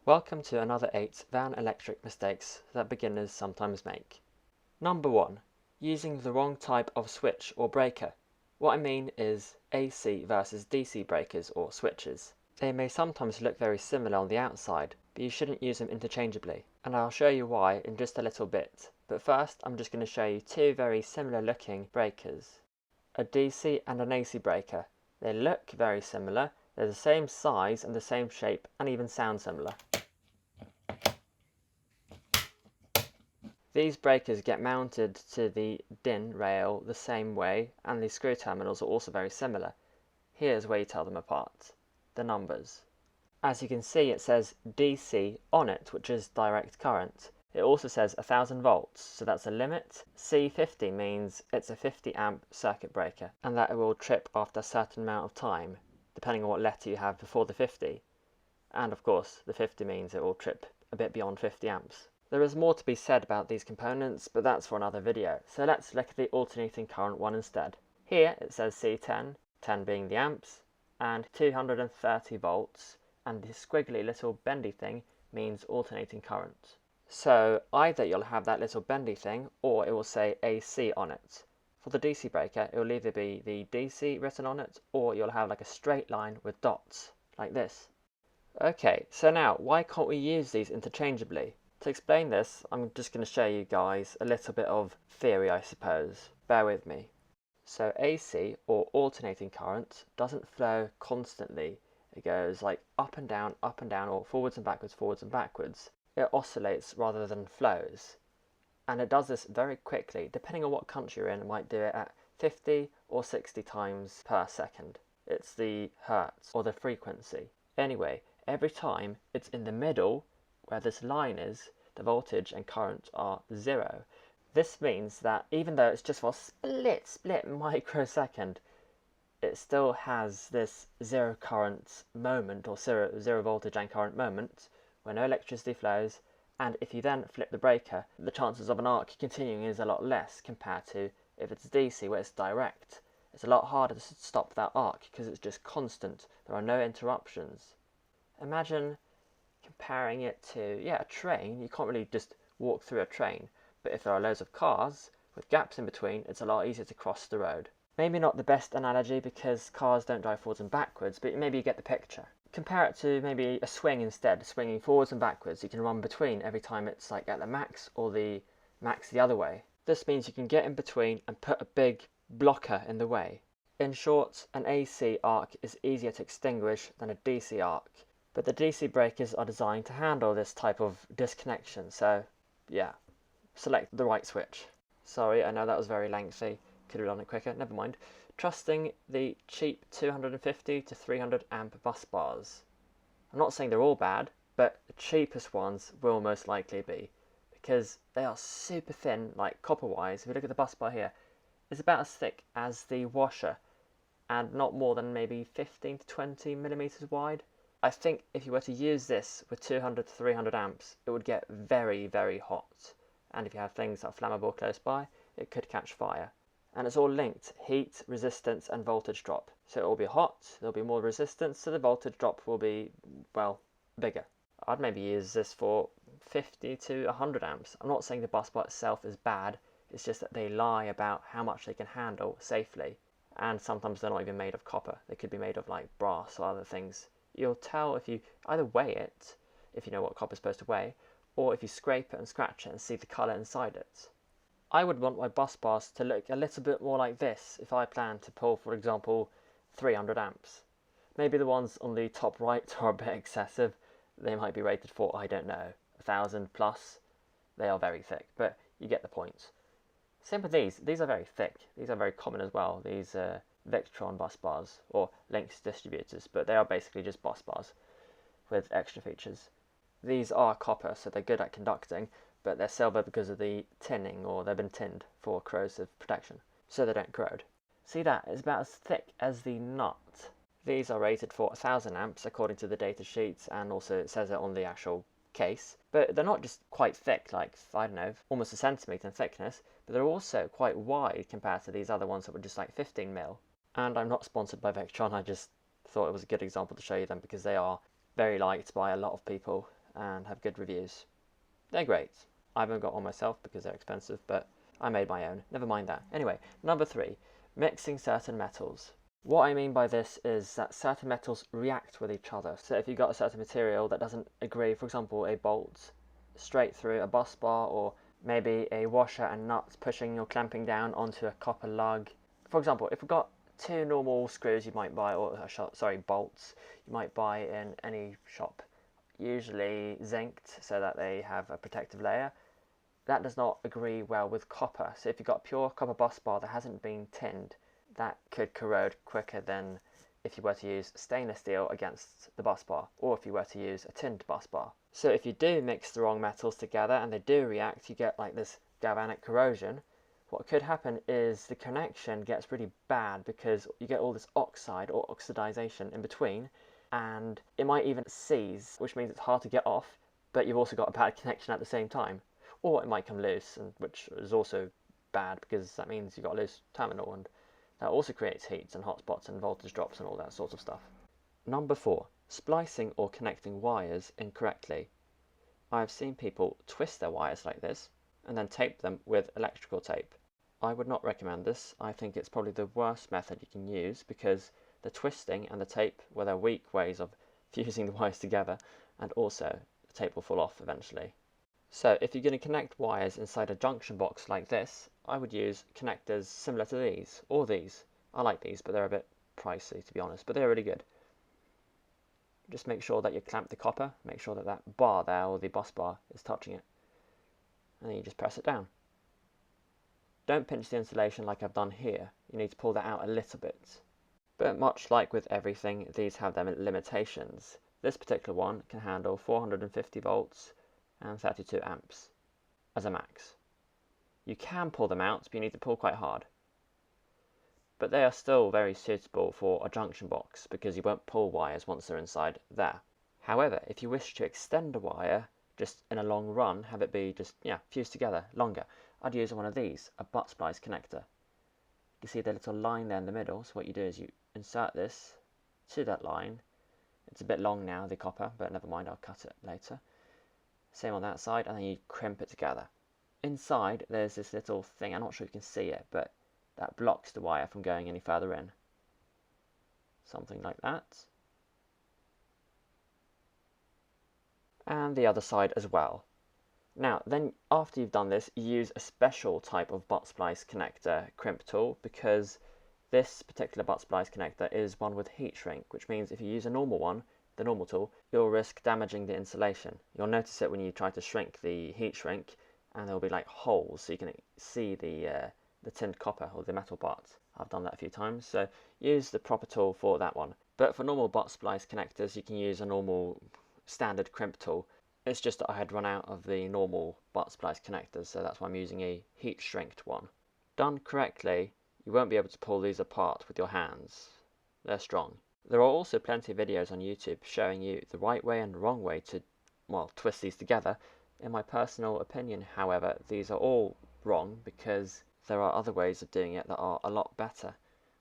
Welcome to another 8 van electric mistakes that beginners sometimes make. Number 1. Using the wrong type of switch or breaker. What I mean is AC versus DC breakers or switches. They may sometimes look very similar on the outside, but you shouldn't use them interchangeably, and I'll show you why in just a little bit. But first, I'm just going to show you two very similar looking breakers. A DC and an AC breaker. They look very similar, they're the same size and the same shape and even sound similar. These breakers get mounted to the DIN rail the same way, and the screw terminals are also very similar. Here's where you tell them apart. The numbers. As you can see, it says DC on it, which is direct current. It also says 1000 volts, so that's a limit. C50 means it's a 50 amp circuit breaker, and that it will trip after a certain amount of time, depending on what letter you have before the 50. And of course, the 50 means it will trip a bit beyond 50 amps. There is more to be said about these components, but that's for another video, so let's look at the alternating current one instead. Here it says C10, 10 being the amps, and 230 volts, and the squiggly little bendy thing means alternating current. So either you'll have that little bendy thing, or it will say AC on it. For the DC breaker, it will either be the DC written on it, or you'll have like a straight line with dots, like this. Okay, so now, why can't we use these interchangeably? To explain this, I'm just going to show you guys a little bit of theory, I suppose. Bear with me. So AC, or alternating current, doesn't flow constantly. It goes like up and down, or forwards and backwards. It oscillates rather than flows. And it does this very quickly. Depending on what country you're in, it might do it at 50 or 60 times per second. It's the hertz, or the frequency. Anyway, every time it's in the middle, where this line is, the voltage and current are zero. This means that even though it's just for a split microsecond, it still has this zero current moment, or zero voltage and current moment, where no electricity flows, and if you then flip the breaker, the chances of an arc continuing is a lot less compared to if it's DC, where it's direct. It's a lot harder to stop that arc because it's just constant. There are no interruptions. Imagine comparing it to, a train. You can't really just walk through a train, but if there are loads of cars with gaps in between, it's a lot easier to cross the road. Maybe not the best analogy because cars don't drive forwards and backwards, but maybe you get the picture. Compare it to maybe a swing instead, swinging forwards and backwards. You can run between every time it's like at the max or the max the other way. This means you can get in between and put a big blocker in the way. In short, an AC arc is easier to extinguish than a DC arc, but the DC breakers are designed to handle this type of disconnection, so select the right switch. Sorry, I know that was very lengthy, could have done it quicker, never mind. Trusting the cheap 250 to 300 amp bus bars. I'm not saying they're all bad, but the cheapest ones will most likely be, because they are super thin, like copper wise. If you look at the bus bar here, it's about as thick as the washer, and not more than maybe 15 to 20 millimeters wide. I think if you were to use this with 200 to 300 amps, it would get very, very hot. And if you have things that are flammable close by, it could catch fire. And it's all linked, heat, resistance, and voltage drop. So it will be hot, there'll be more resistance, so the voltage drop will be, bigger. I'd maybe use this for 50 to 100 amps. I'm not saying the bus bar itself is bad, it's just that they lie about how much they can handle safely. And sometimes they're not even made of copper. They could be made of like brass or other things. You'll tell if you either weigh it, if you know what copper is supposed to weigh, or if you scrape it and scratch it and see the colour inside it. I would want my bus bars to look a little bit more like this if I plan to pull, for example, 300 amps. Maybe the ones on the top right are a bit excessive. They might be rated for, I don't know, 1000 plus. They are very thick, but you get the point. Same with these. These are very thick. These are very common as well. These Victron bus bars, or Lynx distributors, but they are basically just bus bars with extra features. These are copper, so they're good at conducting, but they're silver because of the tinning, or they've been tinned for corrosive protection, so they don't corrode. See that? It's about as thick as the nut. These are rated for 1000 amps according to the data sheets, and also it says it on the actual case. But they're not just quite thick, like, I don't know, almost a centimetre in thickness, but they're also quite wide compared to these other ones that were just like 15 mil. And I'm not sponsored by Victron, I just thought it was a good example to show you them because they are very liked by a lot of people, and have good reviews. They're great. I haven't got one myself because they're expensive, but I made my own. Never mind that. Anyway, number 3, mixing certain metals. What I mean by this is that certain metals react with each other. So if you've got a certain material that doesn't agree, for example, a bolt straight through a bus bar, or maybe a washer and nuts pushing or clamping down onto a copper lug. For example, if we've got 2 normal screws you might buy, or bolts you might buy in any shop, usually zinced so that they have a protective layer, that does not agree well with copper. So if you've got pure copper bus bar that hasn't been tinned, that could corrode quicker than if you were to use stainless steel against the bus bar, or if you were to use a tinned bus bar. So if you do mix the wrong metals together and they do react, you get like this galvanic corrosion. What could happen is the connection gets really bad because you get all this oxide or oxidization in between, and it might even seize, which means it's hard to get off, but you've also got a bad connection at the same time. Or it might come loose, and which is also bad because that means you've got a loose terminal, and that also creates heats and hotspots and voltage drops and all that sort of stuff. Number 4, splicing or connecting wires incorrectly. I have seen people twist their wires like this and then tape them with electrical tape. I would not recommend this. I think it's probably the worst method you can use because the twisting and the tape, well, they're weak ways of fusing the wires together, and also the tape will fall off eventually. So if you're going to connect wires inside a junction box like this, I would use connectors similar to these, or these. I like these, but they're a bit pricey to be honest, but they're really good. Just make sure that you clamp the copper, make sure that that bar there, or the bus bar, is touching it. And then you just press it down. Don't pinch the insulation like I've done here, you need to pull that out a little bit. But much like with everything, these have their limitations. This particular one can handle 450 volts and 32 amps as a max. You can pull them out, but you need to pull quite hard. But they are still very suitable for a junction box because you won't pull wires once they're inside there. However, if you wish to extend a wire just in a long run, have it be just fused together longer, I'd use one of these, a butt splice connector. You see the little line there in the middle, so what you do is you insert this to that line. It's a bit long now, the copper, but never mind, I'll cut it later. Same on that side, and then you crimp it together. Inside there's this little thing, I'm not sure you can see it, but that blocks the wire from going any further in. Something like that. And the other side as well. Now, then after you've done this, you use a special type of butt splice connector crimp tool, because this particular butt splice connector is one with heat shrink, which means if you use a normal one, the normal tool, you'll risk damaging the insulation. You'll notice it when you try to shrink the heat shrink, and there'll be like holes so you can see the tinned copper or the metal parts. I've done that a few times, so use the proper tool for that one. But for normal butt splice connectors, you can use a normal standard crimp tool. It's just that I had run out of the normal butt splice connectors, so that's why I'm using a heat shrinked one. Done correctly, you won't be able to pull these apart with your hands. They're strong. There are also plenty of videos on YouTube showing you the right way and wrong way to, twist these together. In my personal opinion, however, these are all wrong because there are other ways of doing it that are a lot better.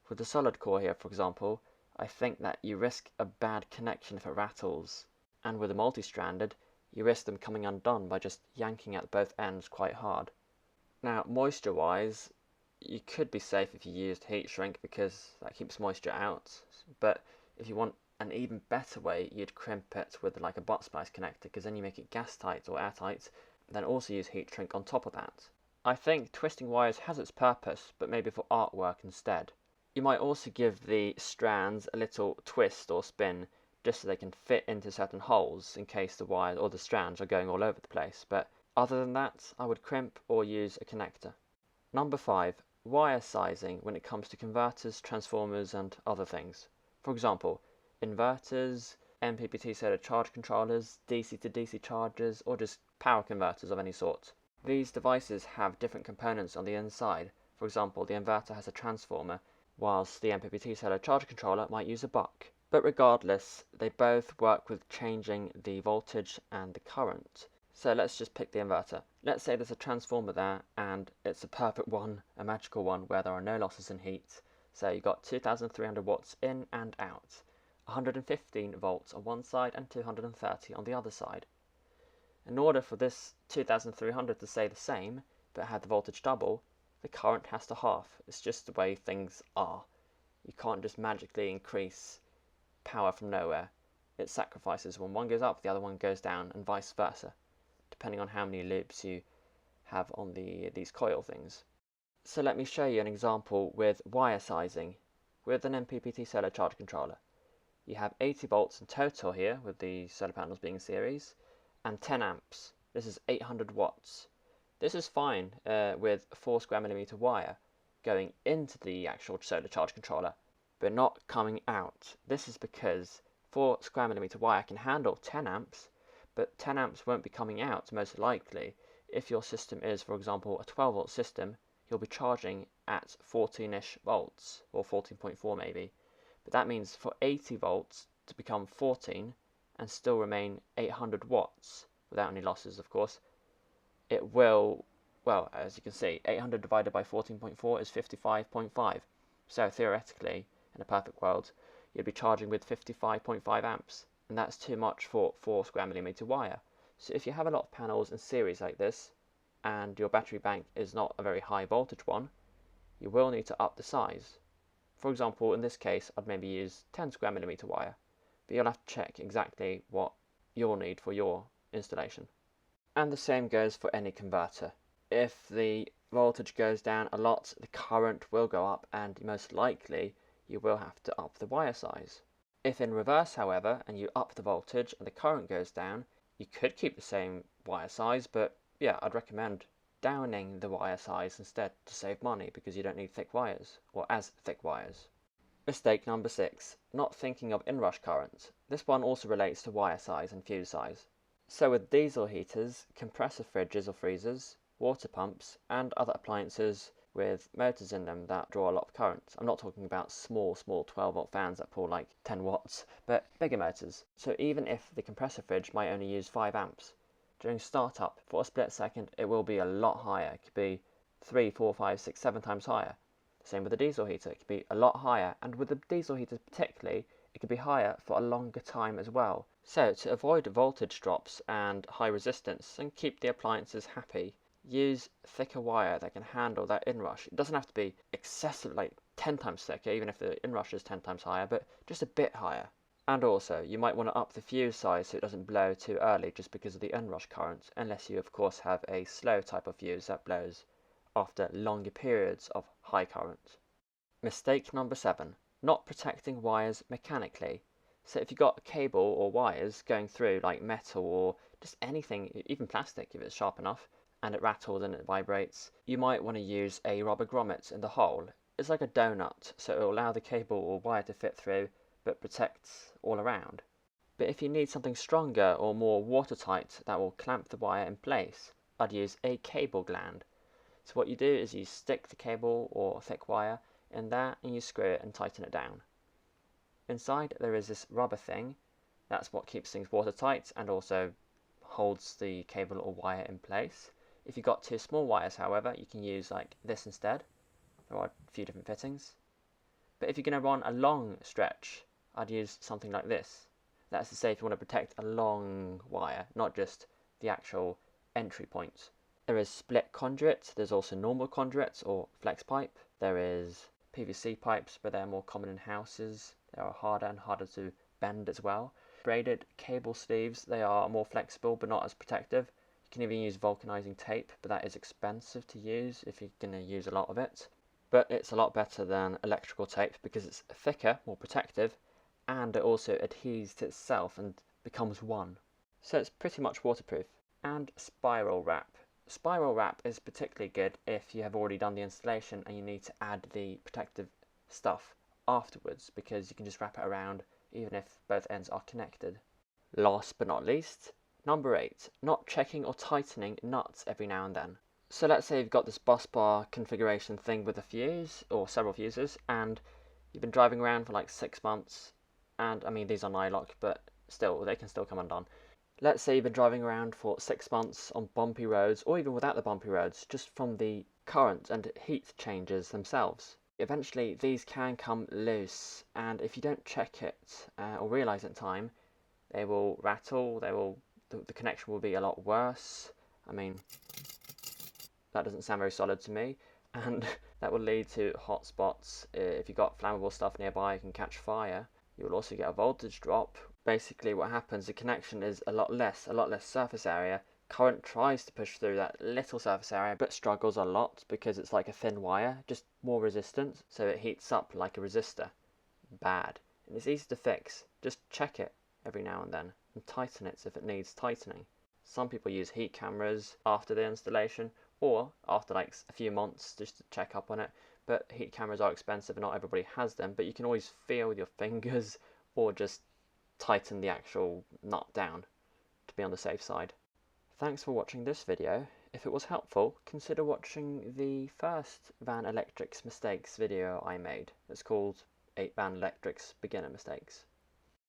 With the solid core here, for example, I think that you risk a bad connection if it rattles, and with a multi-stranded, you risk them coming undone by just yanking at both ends quite hard. Now, moisture-wise, you could be safe if you used heat shrink because that keeps moisture out, but if you want an even better way, you'd crimp it with like a butt splice connector, because then you make it gas tight or airtight, and then also use heat shrink on top of that. I think twisting wires has its purpose, but maybe for artwork instead. You might also give the strands a little twist or spin just so they can fit into certain holes in case the wires or the strands are going all over the place, but other than that, I would crimp or use a connector. Number 5. Wire sizing when it comes to converters, transformers and other things. For example, inverters, MPPT solar charge controllers, DC to DC chargers, or just power converters of any sort. These devices have different components on the inside. For example, the inverter has a transformer, whilst the MPPT solar charge controller might use a buck. But regardless, they both work with changing the voltage and the current. So let's just pick the inverter. Let's say there's a transformer there and it's a perfect one, a magical one where there are no losses in heat. So you've got 2300 watts in and out, 115 volts on one side and 230 on the other side. In order for this 2300 to stay the same, but have the voltage double, the current has to half. It's just the way things are. You can't just magically increase power from nowhere. It sacrifices. When one goes up, the other one goes down, and vice versa, depending on how many loops you have on these coil things. So let me show you an example with wire sizing with an MPPT solar charge controller. You have 80 volts in total here, with the solar panels being in series, and 10 amps. This is 800 watts. This is fine with 4 square millimeter wire going into the actual solar charge controller, but not coming out. This is because 4 square millimeter wire can handle 10 amps, but 10 amps won't be coming out most likely. If your system is, for example, a 12 volt system, you'll be charging at 14-ish volts, or 14.4 maybe. But that means for 80 volts to become 14 and still remain 800 watts, without any losses of course, it will, well, as you can see, 800 divided by 14.4 is 55.5. So theoretically, in a perfect world, you'd be charging with 55.5 amps, and that's too much for 4 square millimeter wire. So if you have a lot of panels in series like this, and your battery bank is not a very high voltage one, you will need to up the size. For example, in this case, I'd maybe use 10 square millimeter wire, but you'll have to check exactly what you'll need for your installation. And the same goes for any converter. If the voltage goes down a lot, the current will go up, and most likely you will have to up the wire size. If in reverse, however, and you up the voltage and the current goes down, you could keep the same wire size, but yeah, I'd recommend downing the wire size instead to save money, because you don't need thick wires, or as thick wires. Mistake number 6, not thinking of inrush current. This one also relates to wire size and fuse size. So with diesel heaters, compressor fridges or freezers, water pumps, and other appliances with motors in them that draw a lot of current. I'm not talking about small 12 volt fans that pull like 10 watts, but bigger motors. So even if the compressor fridge might only use 5 amps, during startup, for a split second, it will be a lot higher. It could be 3, 4, 5, 6, 7 times higher. Same with the diesel heater, it could be a lot higher, and with the diesel heaters particularly, it could be higher for a longer time as well. So to avoid voltage drops and high resistance and keep the appliances happy, use thicker wire that can handle that inrush. It doesn't have to be excessive, like 10 times thicker, even if the inrush is 10 times higher, but just a bit higher. And also, you might want to up the fuse size so it doesn't blow too early just because of the inrush current, unless you of course have a slow type of fuse that blows after longer periods of high current. Mistake number 7, not protecting wires mechanically. So if you've got a cable or wires going through like metal or just anything, even plastic if it's sharp enough, and it rattles and it vibrates, you might want to use a rubber grommet in the hole. It's like a donut, so it will allow the cable or wire to fit through, but protects all around. But if you need something stronger or more watertight that will clamp the wire in place, I'd use a cable gland. So what you do is you stick the cable or thick wire in there and you screw it and tighten it down. Inside there is this rubber thing, that's what keeps things watertight and also holds the cable or wire in place. If you've got 2 small wires, however, you can use like this instead. There are a few different fittings. But if you're going to run a long stretch, I'd use something like this. That's to say if you want to protect a long wire, not just the actual entry point. There is split conduit, there's also normal conduits or flex pipe. There is PVC pipes, but they're more common in houses. They are harder and harder to bend as well. Braided cable sleeves, they are more flexible but not as protective. You can even use vulcanizing tape, but that is expensive to use if you're going to use a lot of it. But it's a lot better than electrical tape because it's thicker, more protective, and it also adheres to itself and becomes one. So it's pretty much waterproof. And spiral wrap. Spiral wrap is particularly good if you have already done the installation and you need to add the protective stuff afterwards, because you can just wrap it around even if both ends are connected. Last but not least, number 8, not checking or tightening nuts every now and then. So let's say you've got this bus bar configuration thing with a fuse or several fuses, and you've been driving around for like 6 months, and I mean these are nylock, but still they can still come undone. Let's say you've been driving around for 6 months on bumpy roads, or even without the bumpy roads, just from the current and heat changes themselves. Eventually these can come loose, and if you don't check it or realise it in time, they will rattle, they will the connection will be a lot worse. I mean, that doesn't sound very solid to me, and that will lead to hot spots. If you've got flammable stuff nearby, it can catch fire. You will also get a voltage drop. Basically what happens, the connection is a lot less surface area. Current tries to push through that little surface area, but struggles a lot because it's like a thin wire, just more resistance, so it heats up like a resistor. Bad. And it's easy to fix. Just check it every now and then, and tighten it if it needs tightening. Some people use heat cameras after the installation, or after like a few months just to check up on it. But heat cameras are expensive and not everybody has them, but you can always feel with your fingers or just tighten the actual nut down to be on the safe side. Thanks for watching this video. If it was helpful, consider watching the first Van Electrics Mistakes video I made. It's called 8 Van Electrics Beginner Mistakes.